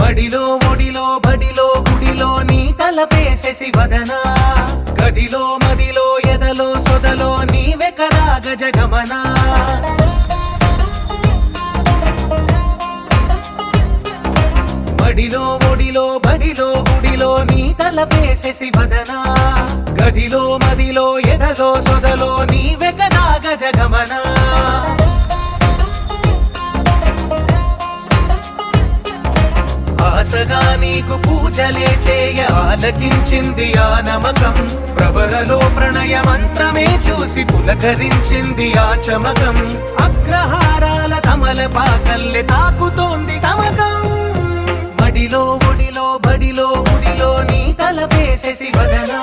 మడిలో ఒడిలో బడిలో గుడిలో నీ తలపేసేసి వదనా గదిలో మదిలో ఎదలో సొదలో నీవెకరా గజగమనా మడిలో ఒడిలో బడిలో గుడిలో నీ తలపేసేసి వదనా గదిలో మదిలో ఎదలో సొదలో నీవెకరా గజగమనా ఆశగా నీకు పూజలే చేయ ఆలకించింది ఆ నమకం ప్రవరలో ప్రణయ మంత్రమే చూసి పులకరించింది ఆ చమకం అగ్రహారాల కమల పాకల్లె తాకుతోంది తమకం మడిలో ఒడిలో బడిలో గుడిలో నీ తలపేసేసి వదనా